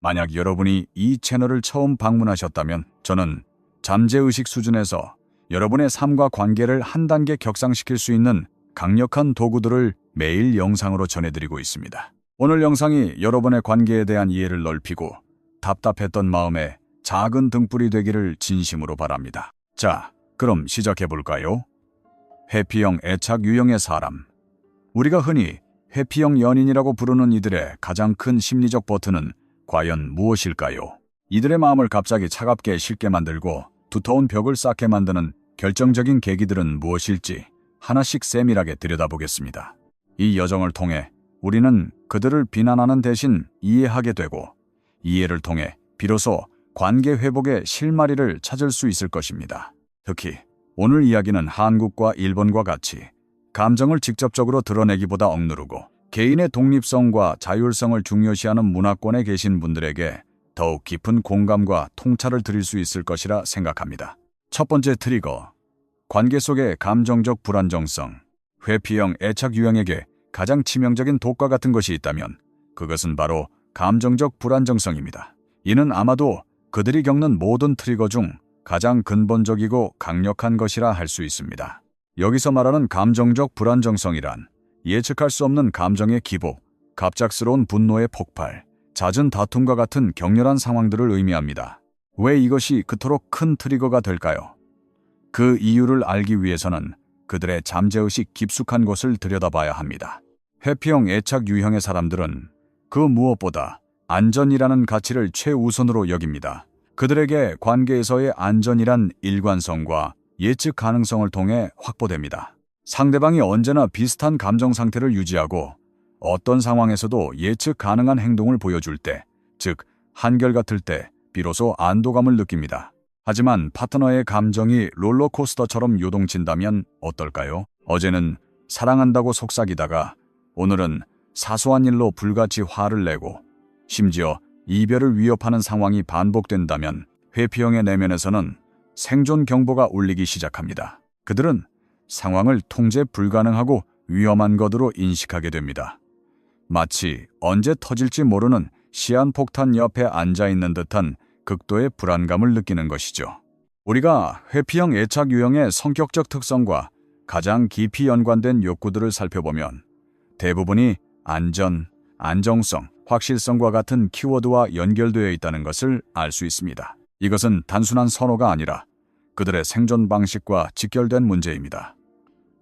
만약 여러분이 이 채널을 처음 방문하셨다면 저는 잠재의식 수준에서 여러분의 삶과 관계를 한 단계 격상시킬 수 있는 강력한 도구들을 매일 영상으로 전해드리고 있습니다. 오늘 영상이 여러분의 관계에 대한 이해를 넓히고 답답했던 마음에 작은 등불이 되기를 진심으로 바랍니다. 자, 그럼 시작해볼까요? 회피형 애착 유형의 사람. 우리가 흔히 회피형 연인이라고 부르는 이들의 가장 큰 심리적 버튼은 과연 무엇일까요? 이들의 마음을 갑자기 차갑게 식게 만들고 두터운 벽을 쌓게 만드는 결정적인 계기들은 무엇일지 하나씩 세밀하게 들여다보겠습니다. 이 여정을 통해 우리는 그들을 비난하는 대신 이해하게 되고, 이해를 통해 비로소 관계 회복의 실마리를 찾을 수 있을 것입니다. 특히 오늘 이야기는 한국과 일본과 같이 감정을 직접적으로 드러내기보다 억누르고 개인의 독립성과 자율성을 중요시하는 문화권에 계신 분들에게 더욱 깊은 공감과 통찰을 드릴 수 있을 것이라 생각합니다. 첫 번째 트리거, 관계 속의 감정적 불안정성. 회피형 애착 유형에게 가장 치명적인 독과 같은 것이 있다면 그것은 바로 감정적 불안정성입니다. 이는 아마도 그들이 겪는 모든 트리거 중 가장 근본적이고 강력한 것이라 할 수 있습니다. 여기서 말하는 감정적 불안정성이란 예측할 수 없는 감정의 기복, 갑작스러운 분노의 폭발, 잦은 다툼과 같은 격렬한 상황들을 의미합니다. 왜 이것이 그토록 큰 트리거가 될까요? 그 이유를 알기 위해서는 그들의 잠재의식 깊숙한 곳을 들여다봐야 합니다. 회피형 애착 유형의 사람들은 그 무엇보다 안전이라는 가치를 최우선으로 여깁니다. 그들에게 관계에서의 안전이란 일관성과 예측 가능성을 통해 확보됩니다. 상대방이 언제나 비슷한 감정 상태를 유지하고 어떤 상황에서도 예측 가능한 행동을 보여줄 때, 즉 한결같을 때 비로소 안도감을 느낍니다. 하지만 파트너의 감정이 롤러코스터처럼 요동친다면 어떨까요? 어제는 사랑한다고 속삭이다가 오늘은 사소한 일로 불같이 화를 내고 심지어 이별을 위협하는 상황이 반복된다면 회피형의 내면에서는 생존 경보가 울리기 시작합니다. 그들은 상황을 통제 불가능하고 위험한 것으로 인식하게 됩니다. 마치 언제 터질지 모르는 시한폭탄 옆에 앉아있는 듯한 극도의 불안감을 느끼는 것이죠. 우리가 회피형 애착 유형의 성격적 특성과 가장 깊이 연관된 욕구들을 살펴보면 대부분이 안전, 안정성, 확실성과 같은 키워드와 연결되어 있다는 것을 알 수 있습니다. 이것은 단순한 선호가 아니라 그들의 생존 방식과 직결된 문제입니다.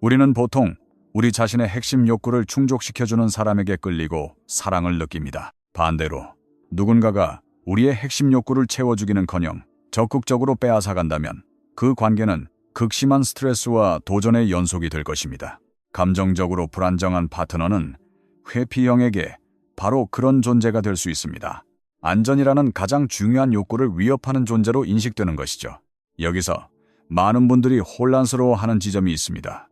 우리는 보통 우리 자신의 핵심 욕구를 충족시켜주는 사람에게 끌리고 사랑을 느낍니다. 반대로 누군가가 우리의 핵심 욕구를 채워주기는커녕 적극적으로 빼앗아간다면 그 관계는 극심한 스트레스와 도전의 연속이 될 것입니다. 감정적으로 불안정한 파트너는 회피형에게 바로 그런 존재가 될 수 있습니다. 안전이라는 가장 중요한 욕구를 위협하는 존재로 인식되는 것이죠. 여기서 많은 분들이 혼란스러워하는 지점이 있습니다.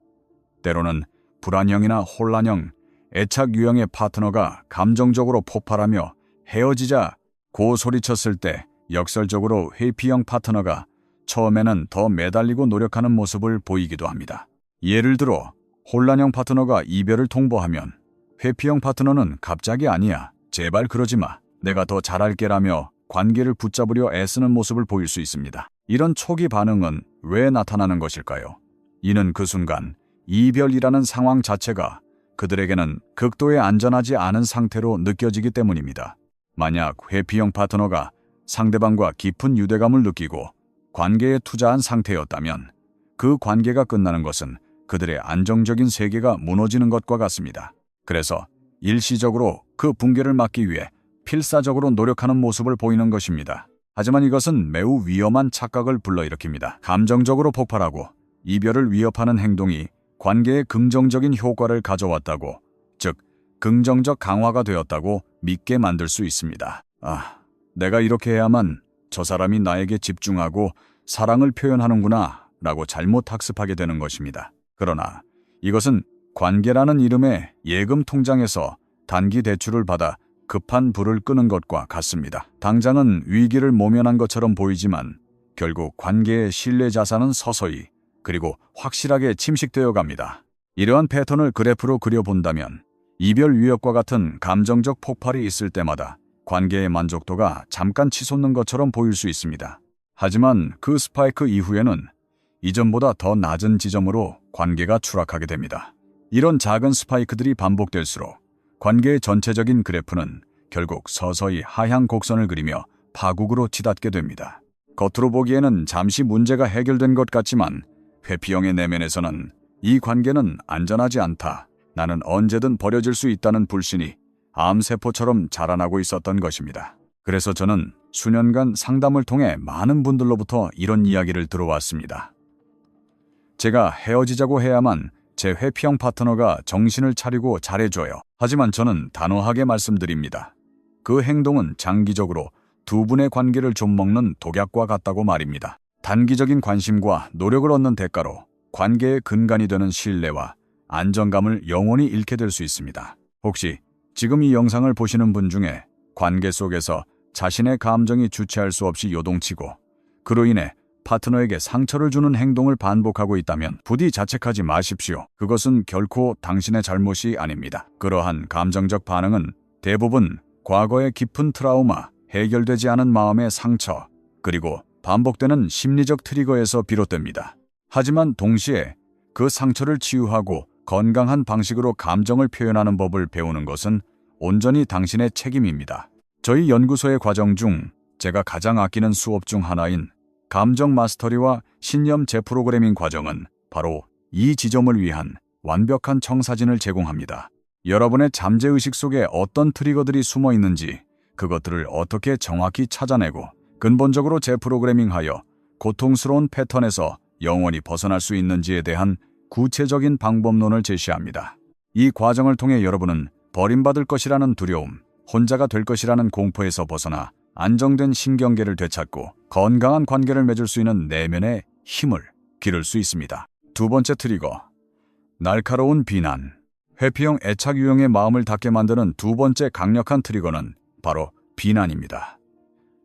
때로는 불안형이나 혼란형, 애착 유형의 파트너가 감정적으로 폭발하며 헤어지자 고소리쳤을 때 역설적으로 회피형 파트너가 처음에는 더 매달리고 노력하는 모습을 보이기도 합니다. 예를 들어 혼란형 파트너가 이별을 통보하면 회피형 파트너는 갑자기 아니야, 제발 그러지 마, 내가 더 잘할게라며 관계를 붙잡으려 애쓰는 모습을 보일 수 있습니다. 이런 초기 반응은 왜 나타나는 것일까요? 이는 그 순간 이별이라는 상황 자체가 그들에게는 극도의 안전하지 않은 상태로 느껴지기 때문입니다. 만약 회피형 파트너가 상대방과 깊은 유대감을 느끼고 관계에 투자한 상태였다면 그 관계가 끝나는 것은 그들의 안정적인 세계가 무너지는 것과 같습니다. 그래서 일시적으로 그 붕괴를 막기 위해 필사적으로 노력하는 모습을 보이는 것입니다. 하지만 이것은 매우 위험한 착각을 불러일으킵니다. 감정적으로 폭발하고 이별을 위협하는 행동이 관계에 긍정적인 효과를 가져왔다고, 즉 긍정적 강화가 되었다고 믿게 만들 수 있습니다. 내가 이렇게 해야만 저 사람이 나에게 집중하고 사랑을 표현하는구나 라고 잘못 학습하게 되는 것입니다. 그러나 이것은 관계라는 이름의 예금 통장에서 단기 대출을 받아 급한 불을 끄는 것과 같습니다. 당장은 위기를 모면한 것처럼 보이지만 결국 관계의 신뢰 자산은 서서히 그리고 확실하게 침식되어 갑니다. 이러한 패턴을 그래프로 그려본다면 이별 위협과 같은 감정적 폭발이 있을 때마다 관계의 만족도가 잠깐 치솟는 것처럼 보일 수 있습니다. 하지만 그 스파이크 이후에는 이전보다 더 낮은 지점으로 관계가 추락하게 됩니다. 이런 작은 스파이크들이 반복될수록 관계의 전체적인 그래프는 결국 서서히 하향 곡선을 그리며 파국으로 치닫게 됩니다. 겉으로 보기에는 잠시 문제가 해결된 것 같지만 회피형의 내면에서는 이 관계는 안전하지 않다, 나는 언제든 버려질 수 있다는 불신이 암세포처럼 자라나고 있었던 것입니다. 그래서 저는 수년간 상담을 통해 많은 분들로부터 이런 이야기를 들어왔습니다. 제가 헤어지자고 해야만 제 회피형 파트너가 정신을 차리고 잘해줘요. 하지만 저는 단호하게 말씀드립니다. 그 행동은 장기적으로 두 분의 관계를 좀먹는 독약과 같다고 말입니다. 단기적인 관심과 노력을 얻는 대가로 관계의 근간이 되는 신뢰와 안정감을 영원히 잃게 될 수 있습니다. 혹시 지금 이 영상을 보시는 분 중에 관계 속에서 자신의 감정이 주체할 수 없이 요동치고 그로 인해 파트너에게 상처를 주는 행동을 반복하고 있다면 부디 자책하지 마십시오. 그것은 결코 당신의 잘못이 아닙니다. 그러한 감정적 반응은 대부분 과거의 깊은 트라우마, 해결되지 않은 마음의 상처, 그리고 반복되는 심리적 트리거에서 비롯됩니다. 하지만 동시에 그 상처를 치유하고 건강한 방식으로 감정을 표현하는 법을 배우는 것은 온전히 당신의 책임입니다. 저희 연구소의 과정 중 제가 가장 아끼는 수업 중 하나인 감정 마스터리와 신념 재프로그래밍 과정은 바로 이 지점을 위한 완벽한 청사진을 제공합니다. 여러분의 잠재의식 속에 어떤 트리거들이 숨어 있는지, 그것들을 어떻게 정확히 찾아내고 근본적으로 재프로그래밍하여 고통스러운 패턴에서 영원히 벗어날 수 있는지에 대한 구체적인 방법론을 제시합니다. 이 과정을 통해 여러분은 버림받을 것이라는 두려움, 혼자가 될 것이라는 공포에서 벗어나 안정된 신경계를 되찾고 건강한 관계를 맺을 수 있는 내면의 힘을 기를 수 있습니다. 두 번째 트리거, 날카로운 비난. 회피형 애착 유형의 마음을 닫게 만드는 두 번째 강력한 트리거는 바로 비난입니다.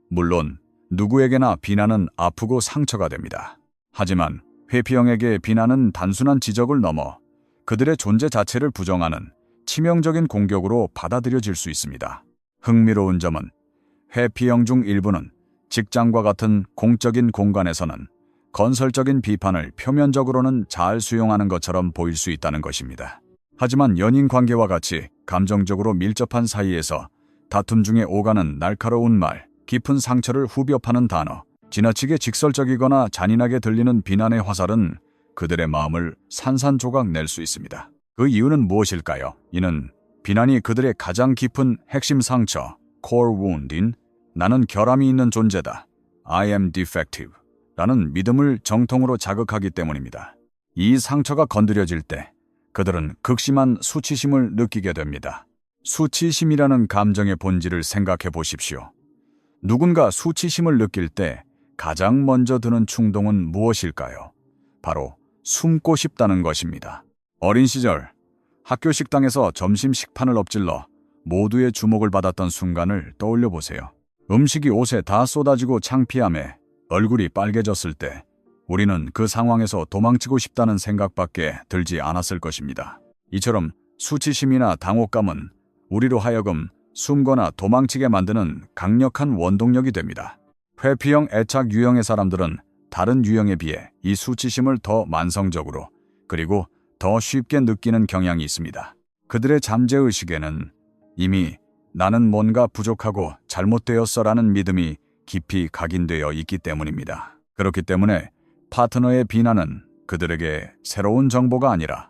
물론 누구에게나 비난은 아프고 상처가 됩니다. 하지만 회피형에게 비난은 단순한 지적을 넘어 그들의 존재 자체를 부정하는 치명적인 공격으로 받아들여질 수 있습니다. 흥미로운 점은 회피형 중 일부는 직장과 같은 공적인 공간에서는 건설적인 비판을 표면적으로는 잘 수용하는 것처럼 보일 수 있다는 것입니다. 하지만 연인 관계와 같이 감정적으로 밀접한 사이에서 다툼 중에 오가는 날카로운 말, 깊은 상처를 후벼 파는 단어, 지나치게 직설적이거나 잔인하게 들리는 비난의 화살은 그들의 마음을 산산조각 낼 수 있습니다. 그 이유는 무엇일까요? 이는 비난이 그들의 가장 깊은 핵심 상처, core wound인 나는 결함이 있는 존재다, I am defective 라는 믿음을 정통으로 자극하기 때문입니다. 이 상처가 건드려질 때 그들은 극심한 수치심을 느끼게 됩니다. 수치심이라는 감정의 본질을 생각해 보십시오. 누군가 수치심을 느낄 때 가장 먼저 드는 충동은 무엇일까요? 바로 숨고 싶다는 것입니다. 어린 시절 학교 식당에서 점심 식판을 엎질러 모두의 주목을 받았던 순간을 떠올려 보세요. 음식이 옷에 다 쏟아지고 창피함에 얼굴이 빨개졌을 때 우리는 그 상황에서 도망치고 싶다는 생각밖에 들지 않았을 것입니다. 이처럼 수치심이나 당혹감은 우리로 하여금 숨거나 도망치게 만드는 강력한 원동력이 됩니다. 회피형 애착 유형의 사람들은 다른 유형에 비해 이 수치심을 더 만성적으로 그리고 더 쉽게 느끼는 경향이 있습니다. 그들의 잠재의식에는 이미 나는 뭔가 부족하고 잘못되었어라는 믿음이 깊이 각인되어 있기 때문입니다. 그렇기 때문에 파트너의 비난은 그들에게 새로운 정보가 아니라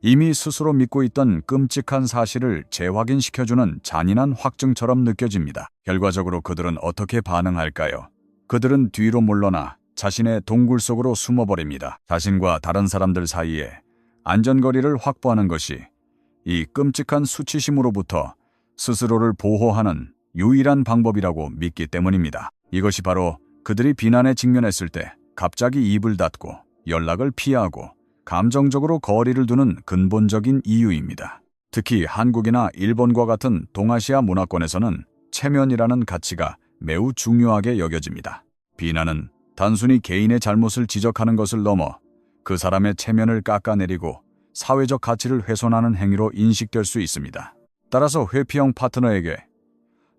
이미 스스로 믿고 있던 끔찍한 사실을 재확인시켜주는 잔인한 확증처럼 느껴집니다. 결과적으로 그들은 어떻게 반응할까요? 그들은 뒤로 물러나 자신의 동굴 속으로 숨어버립니다. 자신과 다른 사람들 사이에 안전거리를 확보하는 것이 이 끔찍한 수치심으로부터 스스로를 보호하는 유일한 방법이라고 믿기 때문입니다. 이것이 바로 그들이 비난에 직면했을 때 갑자기 입을 닫고 연락을 피하고 감정적으로 거리를 두는 근본적인 이유입니다. 특히 한국이나 일본과 같은 동아시아 문화권에서는 체면이라는 가치가 매우 중요하게 여겨집니다. 비난은 단순히 개인의 잘못을 지적하는 것을 넘어 그 사람의 체면을 깎아내리고 사회적 가치를 훼손하는 행위로 인식될 수 있습니다. 따라서 회피형 파트너에게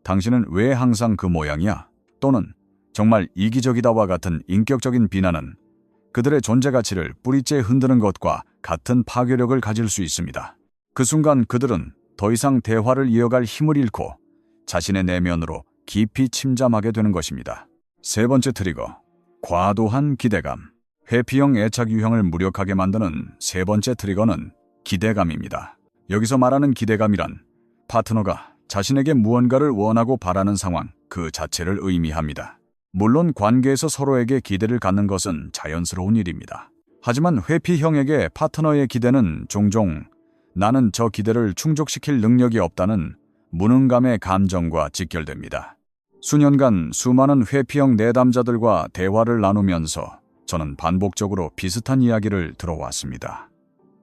당신은 왜 항상 그 모양이야? 또는 정말 이기적이다와 같은 인격적인 비난은 그들의 존재 가치를 뿌리째 흔드는 것과 같은 파괴력을 가질 수 있습니다. 그 순간 그들은 더 이상 대화를 이어갈 힘을 잃고 자신의 내면으로 깊이 침잠하게 되는 것입니다. 세 번째 트리거, 과도한 기대감. 회피형 애착 유형을 무력하게 만드는 세 번째 트리거는 기대감입니다. 여기서 말하는 기대감이란 파트너가 자신에게 무언가를 원하고 바라는 상황 그 자체를 의미합니다. 물론 관계에서 서로에게 기대를 갖는 것은 자연스러운 일입니다. 하지만 회피형에게 파트너의 기대는 종종 나는 저 기대를 충족시킬 능력이 없다는 무능감의 감정과 직결됩니다. 수년간 수많은 회피형 내담자들과 대화를 나누면서 저는 반복적으로 비슷한 이야기를 들어왔습니다.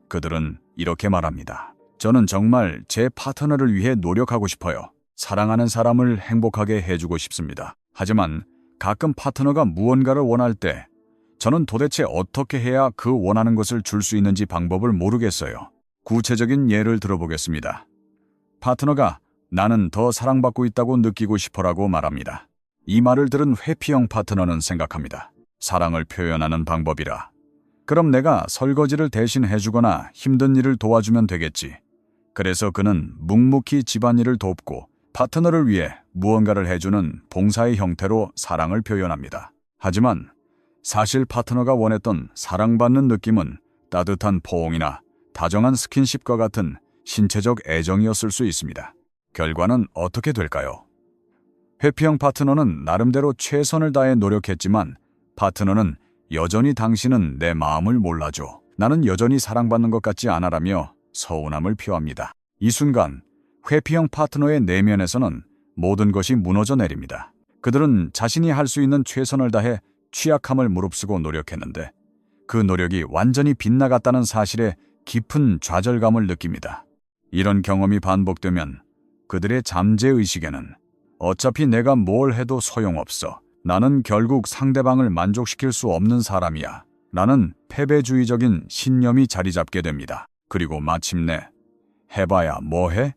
그들은 이렇게 말합니다. 저는 정말 제 파트너를 위해 노력하고 싶어요. 사랑하는 사람을 행복하게 해주고 싶습니다. 하지만 가끔 파트너가 무언가를 원할 때 저는 도대체 어떻게 해야 그 원하는 것을 줄 수 있는지 방법을 모르겠어요. 구체적인 예를 들어보겠습니다. 파트너가 나는 더 사랑받고 있다고 느끼고 싶어라고 말합니다. 이 말을 들은 회피형 파트너는 생각합니다. 사랑을 표현하는 방법이라. 그럼 내가 설거지를 대신 해주거나 힘든 일을 도와주면 되겠지. 그래서 그는 묵묵히 집안일을 돕고 파트너를 위해 무언가를 해주는 봉사의 형태로 사랑을 표현합니다. 하지만 사실 파트너가 원했던 사랑받는 느낌은 따뜻한 포옹이나 다정한 스킨십과 같은 신체적 애정이었을 수 있습니다. 결과는 어떻게 될까요? 회피형 파트너는 나름대로 최선을 다해 노력했지만 파트너는 여전히 당신은 내 마음을 몰라줘. 나는 여전히 사랑받는 것 같지 않아라며 서운함을 표합니다. 이 순간 회피형 파트너의 내면에서는 모든 것이 무너져 내립니다. 그들은 자신이 할 수 있는 최선을 다해 취약함을 무릅쓰고 노력했는데 그 노력이 완전히 빗나갔다는 사실에 깊은 좌절감을 느낍니다. 이런 경험이 반복되면 그들의 잠재의식에는 어차피 내가 뭘 해도 소용없어. 나는 결국 상대방을 만족시킬 수 없는 사람이야. 라는 패배주의적인 신념이 자리 잡게 됩니다. 그리고 마침내 해봐야 뭐해?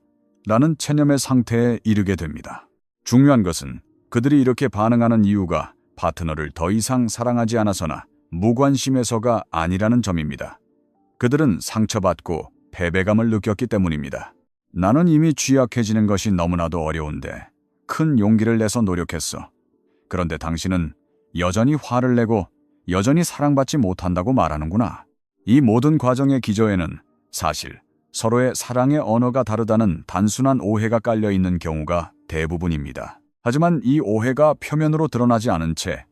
라는 체념의 상태에 이르게 됩니다. 중요한 것은 그들이 이렇게 반응하는 이유가 파트너를 더 이상 사랑하지 않아서나 무관심해서가 아니라는 점입니다. 그들은 상처받고 패배감을 느꼈기 때문입니다. 나는 이미 취약해지는 것이 너무나도 어려운데 큰 용기를 내서 노력했어. 그런데 당신은 여전히 화를 내고 여전히 사랑받지 못한다고 말하는구나. 이 모든 과정의 기저에는 사실 서로의 사랑의 언어가 다르다는 단순한 오해가 깔려 있는 경우가 대부분입니다. 하지만 이 오해가 표면으로 드러나지 않은 채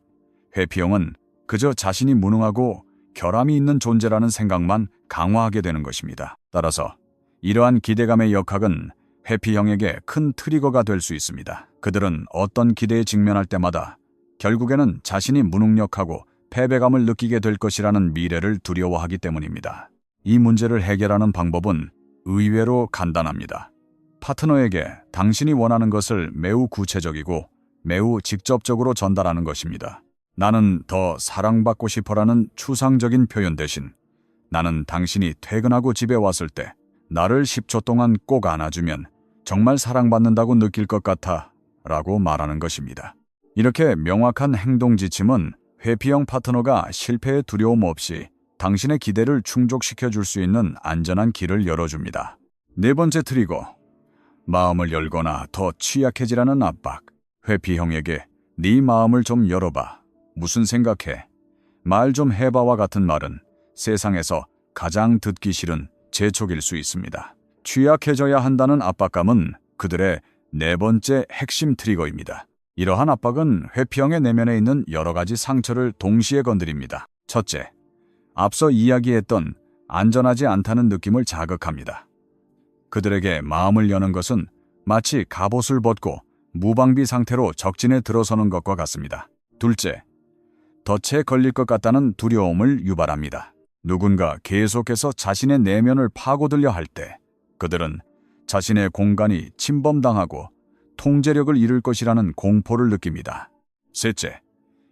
회피형은 그저 자신이 무능하고 결함이 있는 존재라는 생각만 강화하게 되는 것입니다. 따라서 이러한 기대감의 역학은 회피형에게 큰 트리거가 될 수 있습니다. 그들은 어떤 기대에 직면할 때마다 결국에는 자신이 무능력하고 패배감을 느끼게 될 것이라는 미래를 두려워하기 때문입니다. 이 문제를 해결하는 방법은 의외로 간단합니다. 파트너에게 당신이 원하는 것을 매우 구체적이고 매우 직접적으로 전달하는 것입니다. 나는 더 사랑받고 싶어라는 추상적인 표현 대신 나는 당신이 퇴근하고 집에 왔을 때 나를 10초 동안 꼭 안아주면 정말 사랑받는다고 느낄 것 같아 라고 말하는 것입니다. 이렇게 명확한 행동 지침은 회피형 파트너가 실패의 두려움 없이 당신의 기대를 충족시켜 줄 수 있는 안전한 길을 열어줍니다. 네 번째 트리거, 마음을 열거나 더 취약해지라는 압박. 회피형에게 네 마음을 좀 열어봐. 무슨 생각해? 말 좀 해봐와 같은 말은 세상에서 가장 듣기 싫은 재촉일 수 있습니다. 취약해져야 한다는 압박감은 그들의 네 번째 핵심 트리거입니다. 이러한 압박은 회피형의 내면에 있는 여러 가지 상처를 동시에 건드립니다. 첫째, 앞서 이야기했던 안전하지 않다는 느낌을 자극합니다. 그들에게 마음을 여는 것은 마치 갑옷을 벗고 무방비 상태로 적진에 들어서는 것과 같습니다. 둘째, 덫에 걸릴 것 같다는 두려움을 유발합니다. 누군가 계속해서 자신의 내면을 파고들려 할 때 그들은 자신의 공간이 침범당하고 통제력을 잃을 것이라는 공포를 느낍니다. 셋째,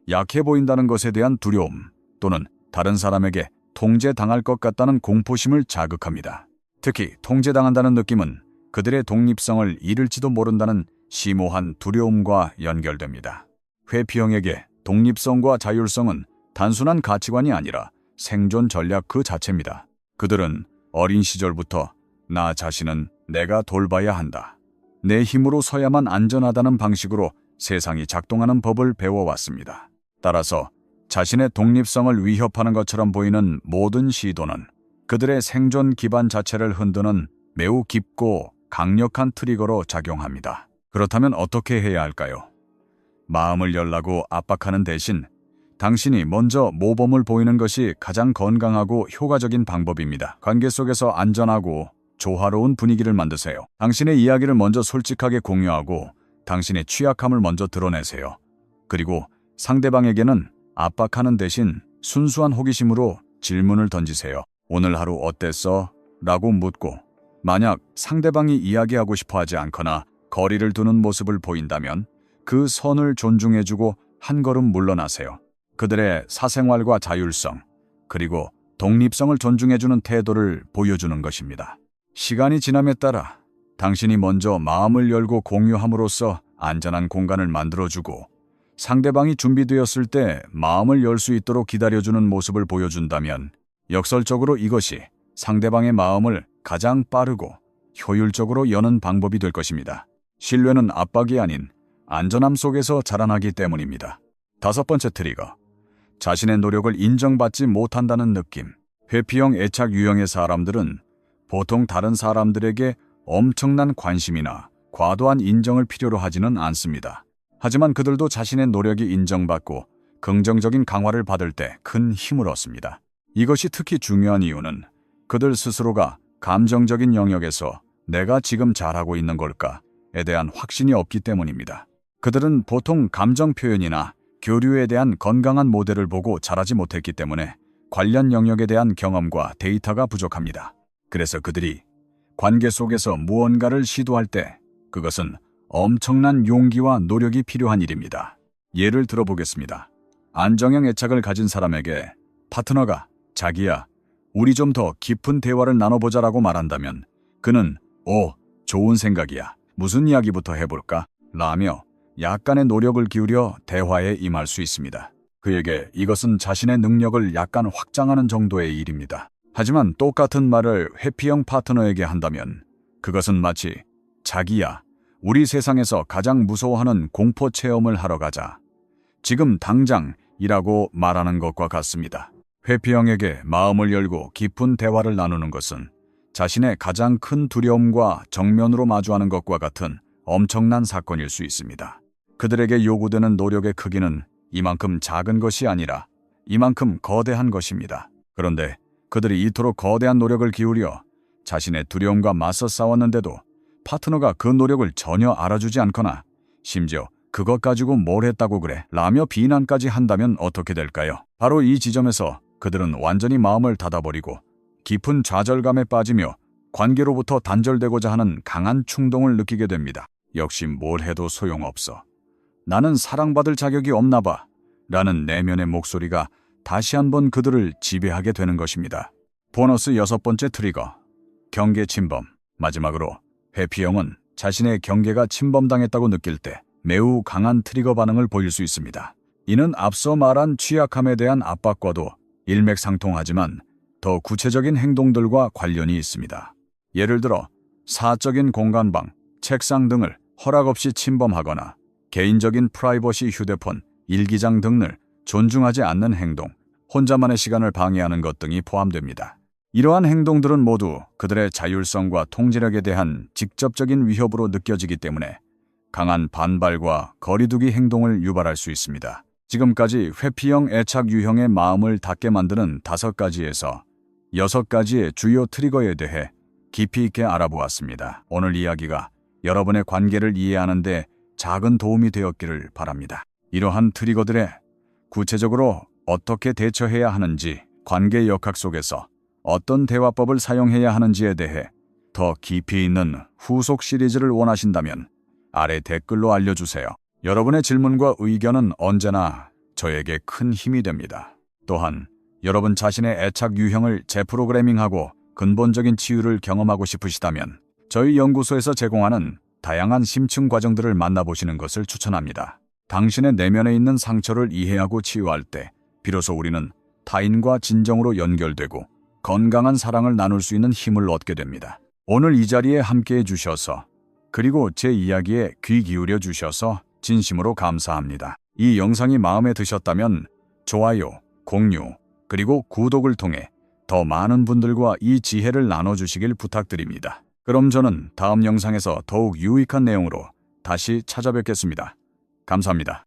약해 보인다는 것에 대한 두려움 또는 다른 사람에게 통제당할 것 같다는 공포심을 자극합니다. 특히 통제당한다는 느낌은 그들의 독립성을 잃을지도 모른다는 심오한 두려움과 연결됩니다. 회피형에게 독립성과 자율성은 단순한 가치관이 아니라 생존 전략 그 자체입니다. 그들은 어린 시절부터 나 자신은 내가 돌봐야 한다, 내 힘으로 서야만 안전하다는 방식으로 세상이 작동하는 법을 배워왔습니다. 따라서 자신의 독립성을 위협하는 것처럼 보이는 모든 시도는 그들의 생존 기반 자체를 흔드는 매우 깊고 강력한 트리거로 작용합니다. 그렇다면 어떻게 해야 할까요? 마음을 열라고 압박하는 대신 당신이 먼저 모범을 보이는 것이 가장 건강하고 효과적인 방법입니다. 관계 속에서 안전하고 조화로운 분위기를 만드세요. 당신의 이야기를 먼저 솔직하게 공유하고 당신의 취약함을 먼저 드러내세요. 그리고 상대방에게는 압박하는 대신 순수한 호기심으로 질문을 던지세요. 오늘 하루 어땠어? 라고 묻고, 만약 상대방이 이야기하고 싶어 하지 않거나 거리를 두는 모습을 보인다면 그 선을 존중해주고 한 걸음 물러나세요. 그들의 사생활과 자율성, 그리고 독립성을 존중해주는 태도를 보여주는 것입니다. 시간이 지남에 따라 당신이 먼저 마음을 열고 공유함으로써 안전한 공간을 만들어주고, 상대방이 준비되었을 때 마음을 열 수 있도록 기다려주는 모습을 보여준다면 역설적으로 이것이 상대방의 마음을 가장 빠르고 효율적으로 여는 방법이 될 것입니다. 신뢰는 압박이 아닌 안전함 속에서 자라나기 때문입니다. 5번째 트리거. 자신의 노력을 인정받지 못한다는 느낌. 회피형 애착 유형의 사람들은 보통 다른 사람들에게 엄청난 관심이나 과도한 인정을 필요로 하지는 않습니다. 하지만 그들도 자신의 노력이 인정받고 긍정적인 강화를 받을 때 큰 힘을 얻습니다. 이것이 특히 중요한 이유는 그들 스스로가 감정적인 영역에서 내가 지금 잘하고 있는 걸까에 대한 확신이 없기 때문입니다. 그들은 보통 감정 표현이나 교류에 대한 건강한 모델을 보고 자라지 못했기 때문에 관련 영역에 대한 경험과 데이터가 부족합니다. 그래서 그들이 관계 속에서 무언가를 시도할 때 그것은 엄청난 용기와 노력이 필요한 일입니다. 예를 들어보겠습니다. 안정형 애착을 가진 사람에게 파트너가 자기야, 우리 좀 더 깊은 대화를 나눠보자라고 말한다면 그는 좋은 생각이야. 무슨 이야기부터 해볼까? 라며 약간의 노력을 기울여 대화에 임할 수 있습니다. 그에게 이것은 자신의 능력을 약간 확장하는 정도의 일입니다. 하지만 똑같은 말을 회피형 파트너에게 한다면 그것은 마치 자기야, 우리 세상에서 가장 무서워하는 공포 체험을 하러 가자, 지금 당장이라고 말하는 것과 같습니다. 회피형에게 마음을 열고 깊은 대화를 나누는 것은 자신의 가장 큰 두려움과 정면으로 마주하는 것과 같은 엄청난 사건일 수 있습니다. 그들에게 요구되는 노력의 크기는 이만큼 작은 것이 아니라 이만큼 거대한 것입니다. 그런데 그들이 이토록 거대한 노력을 기울여 자신의 두려움과 맞서 싸웠는데도 파트너가 그 노력을 전혀 알아주지 않거나 심지어 그것 가지고 뭘 했다고 그래? 라며 비난까지 한다면 어떻게 될까요? 바로 이 지점에서 그들은 완전히 마음을 닫아버리고 깊은 좌절감에 빠지며 관계로부터 단절되고자 하는 강한 충동을 느끼게 됩니다. 역시 뭘 해도 소용없어. 나는 사랑받을 자격이 없나 봐. 라는 내면의 목소리가 다시 한번 그들을 지배하게 되는 것입니다. 보너스 6번째 트리거. 경계 침범. 마지막으로 회피형은 자신의 경계가 침범당했다고 느낄 때 매우 강한 트리거 반응을 보일 수 있습니다. 이는 앞서 말한 취약함에 대한 압박과도 일맥상통하지만 더 구체적인 행동들과 관련이 있습니다. 예를 들어 사적인 공간방, 책상 등을 허락 없이 침범하거나 개인적인 프라이버시 휴대폰, 일기장 등을 존중하지 않는 행동, 혼자만의 시간을 방해하는 것 등이 포함됩니다. 이러한 행동들은 모두 그들의 자율성과 통제력에 대한 직접적인 위협으로 느껴지기 때문에 강한 반발과 거리두기 행동을 유발할 수 있습니다. 지금까지 회피형 애착 유형의 마음을 닫게 만드는 5가지에서 6가지의 주요 트리거에 대해 깊이 있게 알아보았습니다. 오늘 이야기가 여러분의 관계를 이해하는 데 작은 도움이 되었기를 바랍니다. 이러한 트리거들에 구체적으로 어떻게 대처해야 하는지, 관계 역학 속에서 어떤 대화법을 사용해야 하는지에 대해 더 깊이 있는 후속 시리즈를 원하신다면 아래 댓글로 알려주세요. 여러분의 질문과 의견은 언제나 저에게 큰 힘이 됩니다. 또한 여러분 자신의 애착 유형을 재프로그래밍하고 근본적인 치유를 경험하고 싶으시다면 저희 연구소에서 제공하는 다양한 심층 과정들을 만나보시는 것을 추천합니다. 당신의 내면에 있는 상처를 이해하고 치유할 때 비로소 우리는 타인과 진정으로 연결되고 건강한 사랑을 나눌 수 있는 힘을 얻게 됩니다. 오늘 이 자리에 함께해 주셔서 그리고 제 이야기에 귀 기울여 주셔서 진심으로 감사합니다. 이 영상이 마음에 드셨다면 좋아요, 공유, 그리고 구독을 통해 더 많은 분들과 이 지혜를 나눠주시길 부탁드립니다. 그럼 저는 다음 영상에서 더욱 유익한 내용으로 다시 찾아뵙겠습니다. 감사합니다.